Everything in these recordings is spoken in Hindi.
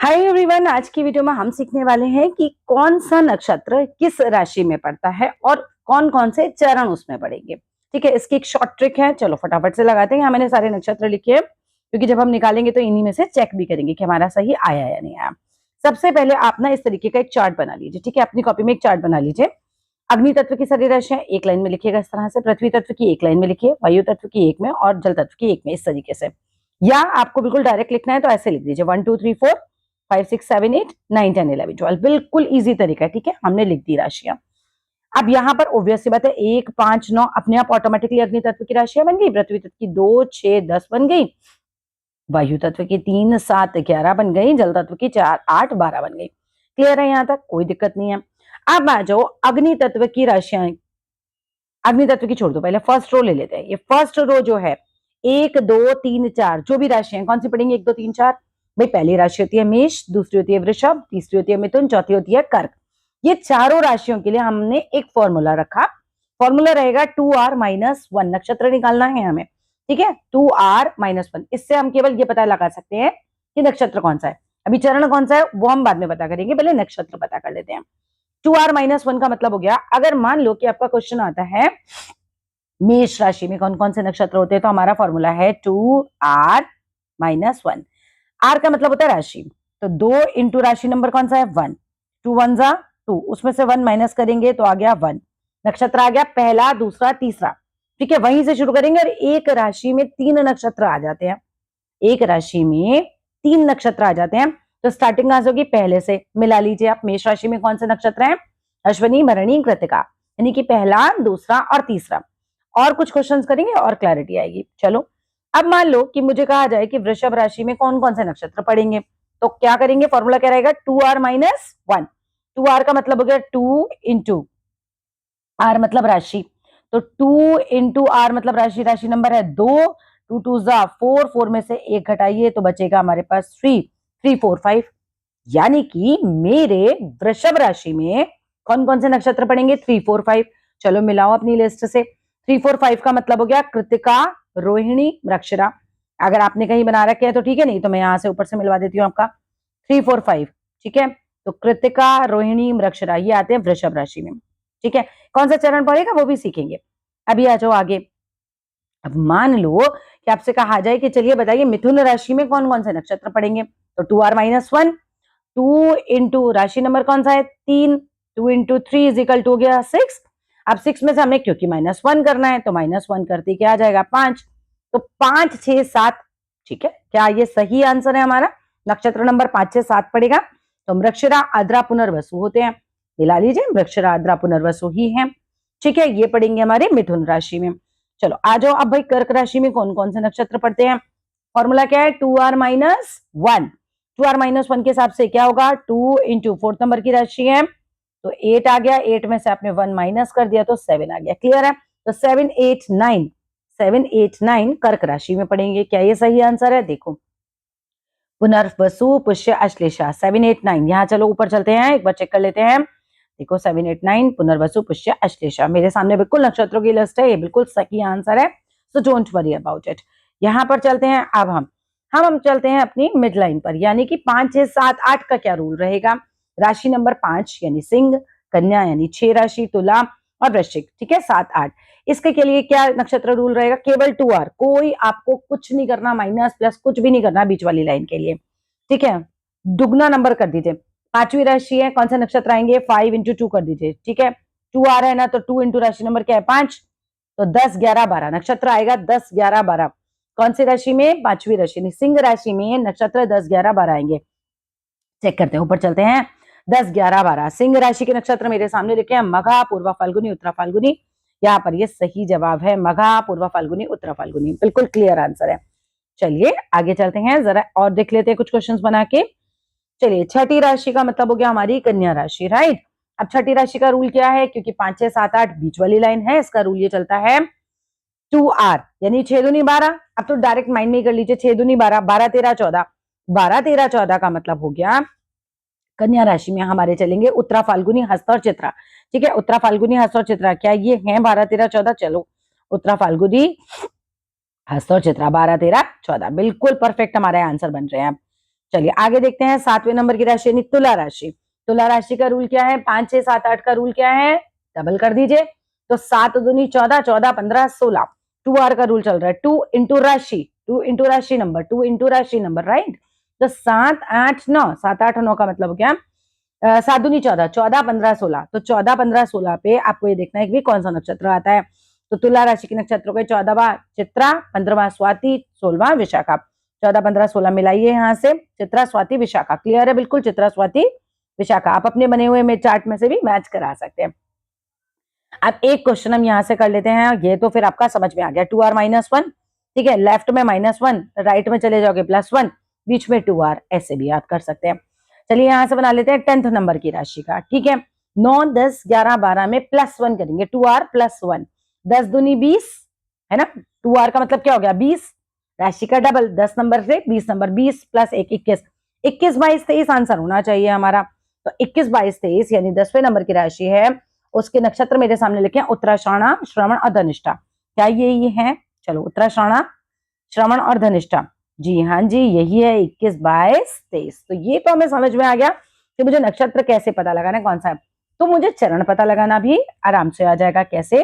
हाय एवरीवन, आज की वीडियो में हम सीखने वाले हैं कि कौन सा नक्षत्र किस राशि में पड़ता है और कौन कौन से चरण उसमें पड़ेंगे। ठीक है, इसकी एक शॉर्ट ट्रिक है। चलो फटाफट से लगाते हैं। यहाँ मैंने सारे नक्षत्र लिखे हैं क्योंकि जब हम निकालेंगे तो इन्हीं में से चेक भी करेंगे कि हमारा सही आया या नहीं आया। सबसे पहले आप ना इस तरीके का एक चार्ट बना लीजिए। ठीक है, अपनी कॉपी में एक चार्ट बना लीजिए। अग्नि तत्व की सारी राशियां एक लाइन में लिखिएगा इस तरह से, पृथ्वी तत्व की एक लाइन में लिखिए, वायु तत्व की एक में और जल तत्व की एक में, इस तरीके से। या आपको बिल्कुल डायरेक्ट लिखना है तो ऐसे लिख दीजिए 1 2 3 4 5 6 7 8 9 10 11 12। बिल्कुल इजी तरीका है। ठीक है, हमने लिख दी राशियां। अब यहाँ पर ऑब्वियस सी बात है 1 5 9 अपने आप ऑटोमेटिकली अग्नि तत्व की राशियां बन गई, पृथ्वी तत्व की 2 6 10 बन गई, वायु तत्व की 3 7 11 बन गई, जल तत्व की 4 8 12 बन गई। क्लियर है? यहाँ तक कोई दिक्कत नहीं है। अब आ जाओ अग्नि तत्व की राशियां। अग्नि तत्व की छोड़ दो, पहले फर्स्ट रो ले लेते हैं। ये फर्स्ट रो जो है 1 2 3 4 जो भी राशियां कौन सी पड़ेंगी? 1 2 3 4। भाई पहली राशि होती है मेष, दूसरी होती है वृषभ, तीसरी होती है मिथुन, चौथी होती है कर्क। ये चारों राशियों के लिए हमने एक फॉर्मूला रखा। फॉर्मूला रहेगा 2r-1। नक्षत्र निकालना है हमें। ठीक है, 2r-1। इससे हम केवल ये पता लगा सकते हैं कि नक्षत्र कौन सा है। अभी चरण कौन सा है वो हम बाद में पता करेंगे, पहले नक्षत्र पता कर लेते हैं। 2r-1 का मतलब हो गया, अगर मान लो कि आपका क्वेश्चन आता है मेष राशि में कौन कौन से नक्षत्र होते हैं, तो हमारा फॉर्मूला है 2r-1। आर का मतलब होता है राशि, तो 2 इंटू राशि नंबर कौन सा है 1। 2 1 जा 2, उसमें से 1 माइनस करेंगे तो आ गया 1। नक्षत्र आ गया पहला, दूसरा, तीसरा। ठीक है, वहीं से शुरू करेंगे और एक राशि में 3 नक्षत्र आ जाते हैं। एक राशि में 3 नक्षत्र आ जाते हैं, तो स्टार्टिंग कहां से होगी? पहले से। मिला लीजिए आप, मेष राशि में कौन से नक्षत्र हैं? अश्विनी, भरणी, कृतिका, यानी कि पहला, दूसरा और तीसरा। और कुछ क्वेश्चंस करेंगे और क्लैरिटी आएगी। चलो अब मान लो कि मुझे कहा जाए कि वृषभ राशि में कौन कौन से नक्षत्र पड़ेंगे, तो क्या करेंगे? फॉर्मूला क्या रहेगा? 2r-1। 2r का मतलब हो गया 2 इंटू आर मतलब राशि, तो 2 इंटू आर मतलब राशि, राशि नंबर है 2। 2 2 जा 4, 4 में से 1 घटाइए तो बचेगा हमारे पास 3 3 4 5। यानी कि मेरे वृषभ राशि में कौन कौन से नक्षत्र पड़ेंगे? 3 4 5। चलो मिलाओ अपनी लिस्ट से। 3 4 5 का मतलब हो गया कृतिका, रोहिणी, मृगशिरा। अगर आपने कहीं बना रखे हैं तो ठीक है, नहीं तो मैं यहां से ऊपर से मिलवा देती हूँ आपका 3 4 5। ठीक है, तो कृतिका, रोहिणी, मृगशिरा ये आते हैं वृषभ राशि में। ठीक है, कौन सा चरण पड़ेगा वो भी सीखेंगे। अभी आ जाओ आगे। अब मान लो कि आपसे कहा जाए कि चलिए बताइए मिथुन राशि में कौन कौन से नक्षत्र पड़ेंगे, तो 2r-1। 2 इंटू राशि नंबर कौन सा है? 3। 2 इंटू 3 इज इक्वल टू हो गया 6। अब 6 में से हमें क्योंकि -1 करना है तो -1 करते क्या आ जाएगा? 5। तो 5 6 7। ठीक है, क्या ये सही आंसर है हमारा? नक्षत्र नंबर 5 6 7 पड़ेगा। तो मृगशिरा, आद्रा, पुनर्वसु होते हैं। मिला लीजिए, मृगशिरा, आद्रा, पुनर्वसु ही है। ठीक है, ये पड़ेंगे हमारे मिथुन राशि में। चलो आ जाओ अब भाई कर्क राशि में कौन कौन से नक्षत्र पड़ते हैं। फॉर्मूला क्या है? 2r-1। 2r-1 के हिसाब से क्या होगा? 2 इंटू 4th नंबर की राशि है तो 8 आ गया, 8 में से आपने 1 माइनस कर दिया तो 7 आ गया। क्लियर है? तो 7 8 9, 7 8 9 कर्क राशि में पड़ेंगे। क्या ये सही आंसर है? देखो, पुनर्वसु, पुष्य, अश्लेषा, 7 8 9। यहाँ चलो ऊपर चलते हैं, एक बार चेक कर लेते हैं। देखो 7 8 9 पुनर्वसु, पुष्य, अश्लेषा, मेरे सामने बिल्कुल नक्षत्रों की लिस्ट है, ये बिल्कुल सही आंसर है। So don't worry about it. यहाँ पर चलते हैं अब हम चलते हैं अपनी मिड लाइन पर, यानी कि 5 6 7 8 का क्या रूल रहेगा। राशि नंबर 5 यानी सिंह, कन्या यानी 6 राशि, तुला और वृश्चिक। ठीक है, 7 8 इसके के लिए क्या नक्षत्र रूल रहेगा? केवल 2r, कोई आपको कुछ नहीं करना, माइनस प्लस कुछ भी नहीं करना बीच वाली लाइन के लिए। ठीक है, दुगना नंबर कर दीजिए। 5वीं राशि है, कौन से नक्षत्र आएंगे? 5 इंटू 2 कर दीजिए। ठीक है, 2 आ रहा है ना, तो 2 इंटू राशि नंबर क्या है? 5, तो 10 11 12 नक्षत्र आएगा। 10 11 12 कौन सी राशि में? 5वीं राशि, सिंह राशि में नक्षत्र 10 11 12 आएंगे। चेक करते हैं, ऊपर चलते हैं। 10 11 12 सिंह राशि के नक्षत्र मेरे सामने लिखे हैं मघा, पूर्वा फाल्गुनी, उत्तरा फाल्गुनी। यहाँ पर ये सही जवाब है, मघा, पूर्वा फाल्गुनी, उत्तरा फाल्गुनी। बिल्कुल क्लियर आंसर है। चलिए आगे चलते हैं, जरा और देख लेते हैं कुछ क्वेश्चंस बना के। चलिए, छठी राशि का मतलब हो गया हमारी कन्या राशि, राइट। अब छठी राशि का रूल क्या है? क्योंकि 5 6 7 8 बीच वाली लाइन है, इसका रूल ये चलता है 2r, यानी 6 दूनी 12। अब तो डायरेक्ट माइंड में ही कर लीजिए, 6 दूनी 12, 12 13 14। 12 13 14 का मतलब हो गया कन्या राशि में हमारे चलेंगे उत्तरा फाल्गुनी, हस्त और चित्रा। ठीक है, उत्तरा फाल्गुनी, हस्त और चित्रा, क्या ये है 12 13 14? चलो, उत्तरा फाल्गुनी, हस्त और चित्रा, 12 13 14, बिल्कुल परफेक्ट हमारे आंसर बन रहे हैं। चलिए आगे देखते हैं 7वें नंबर की राशि यानी तुला राशि। तुला राशि का रूल क्या है? 5 6 7 8 का रूल क्या है? डबल कर दीजिए। तो 7 दूनी 14, 14 15 16। 2R का रूल चल रहा है, 2 इंटू राशि, 2 इंटू राशि नंबर, 2 इंटू राशि नंबर, राइट। तो 7 8 9, 7 8 9 का मतलब क्या? 7 दूनी 14, 14 15 16। तो 14 15 16 पे आपको ये देखना है कि कौन सा नक्षत्र आता है। तो तुला राशि के नक्षत्रों के 14वां चित्रा, 15वां स्वाति, 16वां विशाखा। 14 15 16 मिलाइए यहाँ से, चित्रा स्वाति विशाखा। क्लियर है बिल्कुल? चित्रा स्वाति विशाखा आप अपने बने हुए में चार्ट में से भी मैच करा सकते हैं। अब एक क्वेश्चन हम यहाँ से कर लेते हैं, ये तो फिर आपका समझ में आ गया। 2R माइनस 1, ठीक है, लेफ्ट में -1, राइट में चले जाओगे +1, बीच में 2R, ऐसे भी याद कर सकते हैं। चलिए यहां से बना लेते हैं 10th नंबर की राशि का, ठीक है। 9 10 11 12 में +1 करेंगे, 2R +1, 10 दूनी 20 है ना। 2R का मतलब क्या हो गया? 20, राशि का डबल, 10 नंबर से 20 नंबर, 20 + 1 21, 21 22 23 आंसर होना चाहिए हमारा। तो 21 22 23 यानी 10वें नंबर की राशि है, उसके नक्षत्र मेरे सामने लिखे हैं उत्तराषाढ़ा, श्रवण और धनिष्ठा। क्या ये है? चलो उत्तराषाढ़ा, श्रवण और धनिष्ठा, जी हाँ जी यही है 21 22 23। तो ये तो हमें समझ में आ गया कि मुझे नक्षत्र कैसे पता लगाना है, कौन सा है। तो मुझे चरण पता लगाना भी आराम से आ जाएगा। कैसे?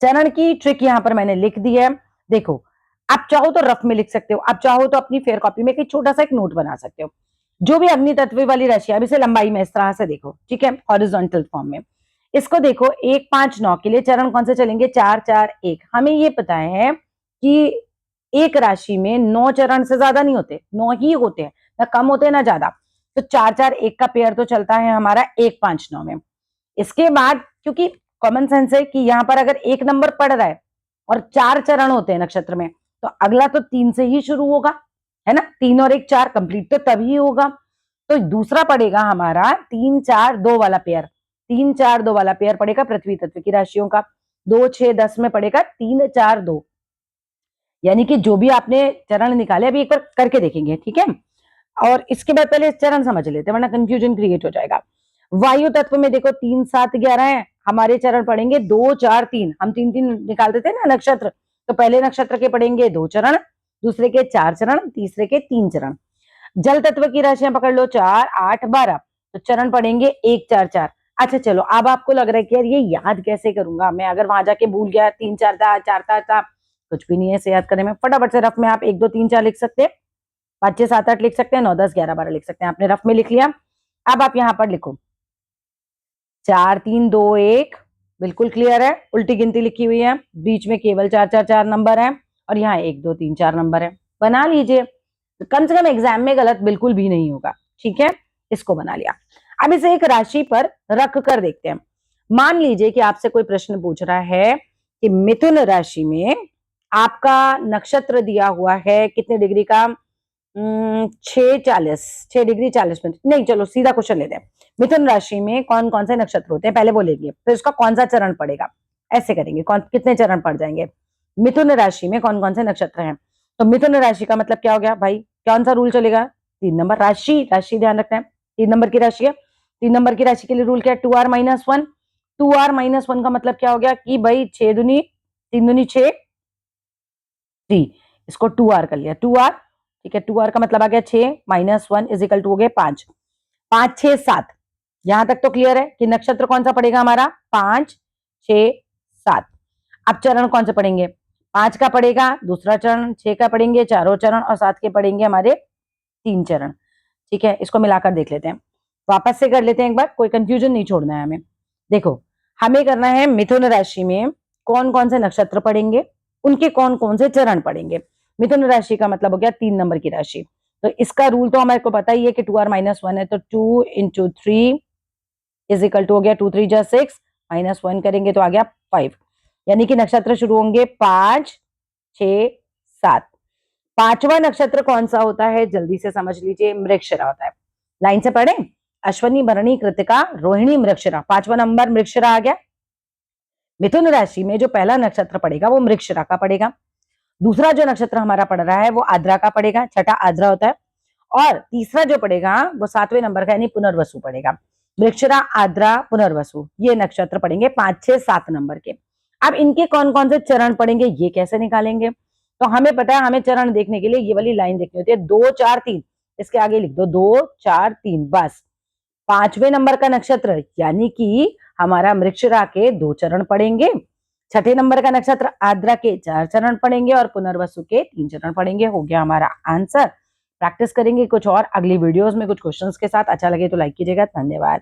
चरण की ट्रिक यहां पर मैंने लिख दी है। देखो, आप चाहो तो रफ में लिख सकते हो, आप चाहो तो अपनी फेयर कॉपी में एक छोटा सा एक नोट बना सकते हो। जो भी अग्नि तत्व वाली राशि, अब इसे लंबाई में इस तरह से देखो, ठीक है, हॉरिजॉन्टल फॉर्म में। इसको देखो 1 5 9 के लिए चरण कौन से चलेंगे? 4 4 1। हमें ये पता है कि एक राशि में 9 चरण से ज्यादा नहीं होते, 9 ही होते हैं, ना कम होते हैं ना ज्यादा। तो 4 4 1 का पेयर तो चलता है हमारा 1 5 9 में। इसके बाद क्योंकि कॉमन सेंस है कि यहां पर अगर एक नंबर पड़ रहा है और 4 चरण होते हैं नक्षत्र में, तो अगला तो 3 से ही शुरू होगा, है ना। 3 और 1 4 कंप्लीट तो तभी होगा। तो दूसरा पड़ेगा हमारा 3 4 2 वाला पेयर, 3 4 2 वाला पेयर पड़ेगा पृथ्वी तत्व की राशियों का। 2 6 10 में पड़ेगा 3 4 2, यानी कि जो भी आपने चरण निकाले अभी एक बार करके देखेंगे, ठीक है। और इसके बाद पहले चरण समझ लेते हैं वरना कंफ्यूजन क्रिएट हो जाएगा। वायु तत्व में देखो 3 7 11 है, हमारे चरण पड़ेंगे 2 4 3। हम 3 3 निकाल देते हैं ना नक्षत्र, तो पहले नक्षत्र के पड़ेंगे 2 चरण, दूसरे के 4 चरण, तीसरे के 3 चरण। जल तत्व की राशियां पकड़ लो 4 8 12, तो चरण पड़ेंगे 1 4 4। अच्छा चलो, अब आपको लग रहा है कि यार ये याद कैसे करूंगा मैं, अगर वहां जाके भूल गया 3 4 था 4 था, कुछ भी नहीं है इसे याद करने में। फटाफट से रफ में आप 1 2 3 4 लिख सकते हैं, 5 6 7 8 लिख सकते हैं, 9 10 11 12 लिख सकते हैं। आपने रफ में लिख लिया। अब आप यहां पर लिखो 4 3 2 1, बिल्कुल क्लियर है। उल्टी गिनती लिखी हुई है, बीच में केवल 4 4 4 नंबर है और यहाँ 1 2 3 4 नंबर है। बना लीजिए, कम से कम एग्जाम में गलत बिल्कुल भी नहीं होगा, ठीक है। इसको बना लिया। अब इसे एक राशि पर रख कर देखते हैं। मान लीजिए कि आपसे कोई प्रश्न पूछ रहा है कि मिथुन राशि में आपका नक्षत्र दिया हुआ है कितने डिग्री का? 6:40, 6 डिग्री 40 मिनट। नहीं चलो सीधा क्वेश्चन लेते हैं। मिथुन राशि में कौन कौन से नक्षत्र होते हैं पहले बोलेंगे, फिर उसका कौन सा चरण पड़ेगा, ऐसे करेंगे। कौन कितने चरण पड़ जाएंगे? मिथुन राशि में कौन कौन से नक्षत्र हैं? तो मिथुन राशि का मतलब क्या हो गया भाई? कौन सा रूल चलेगा? 3 नंबर राशि, राशि ध्यान रखना है, 3 नंबर की राशि है। 3 नंबर की राशि के लिए रूल क्या है? 2R minus 1। 2R माइनस 1 का मतलब क्या हो गया कि भाई 6 दूनी 3 दूनी 6 3, इसको 2R कर लिया, 2R, ठीक है। 2R का मतलब आ गया 6 माइनस 1 इज इक्वल टू हो गए 5, 5 6 7। यहां तक तो क्लियर है कि नक्षत्र कौन सा पड़ेगा हमारा? 5 6 7। अब चरण कौन से पड़ेंगे? 5 का पड़ेगा दूसरा चरण, 6 का पड़ेंगे चारों चरण और 7 के पड़ेंगे हमारे 3 चरण, ठीक है। इसको मिलाकर देख लेते हैं, वापस से कर लेते हैं एक बार, कोई कंफ्यूजन नहीं छोड़ना है हमें। देखो, हमें करना है मिथुन राशि में कौन कौन से नक्षत्र पड़ेंगे, उनके कौन कौन से चरण पड़ेंगे। मिथुन राशि का मतलब हो गया 3 नंबर की राशि। तो इसका रूल तो हमारे को पता ही है कि 2R माइनस 1 है, तो 2 इंटू 3 इज इक्वल टू हो गया 2 3 जा 6, माइनस 1 करेंगे तो आ गया 5, यानी कि नक्षत्र शुरू होंगे 5 6 7। पांचवा नक्षत्र कौन सा होता है? जल्दी से समझ लीजिए, मृगशिरा होता है। लाइन से पढ़े, अश्वनी भरणी कृतिका रोहिणी मृगशिरा, पांचवा नंबर मृगशिरा आ गया। मिथुन राशि में जो पहला नक्षत्र पड़ेगा वो मृगशिरा का पड़ेगा। दूसरा जो नक्षत्र हमारा पड़ रहा है वो आद्रा का पड़ेगा, छठा आद्रा होता है। और तीसरा जो पड़ेगा वो 7वें नंबर का यानी पुनर्वसु पड़ेगा। मृगशिरा आद्रा पुनर्वसु ये नक्षत्र पड़ेंगे 5 6 7 नंबर के। अब इनके कौन कौन से चरण पड़ेंगे ये कैसे निकालेंगे? तो हमें पता है हमें चरण देखने के लिए ये वाली लाइन देखनी होती है, 2 4 3, इसके आगे लिख दो 2 4 3 बस। 5वें नंबर का नक्षत्र यानी कि हमारा मृगशिरा के 2 चरण पड़ेंगे, 6ठे नंबर का नक्षत्र आद्रा के 4 चरण पड़ेंगे और पुनर्वसु के 3 चरण पड़ेंगे। हो गया हमारा आंसर। प्रैक्टिस करेंगे कुछ और अगली वीडियोस में कुछ क्वेश्चंस के साथ। अच्छा लगे तो लाइक कीजिएगा। धन्यवाद।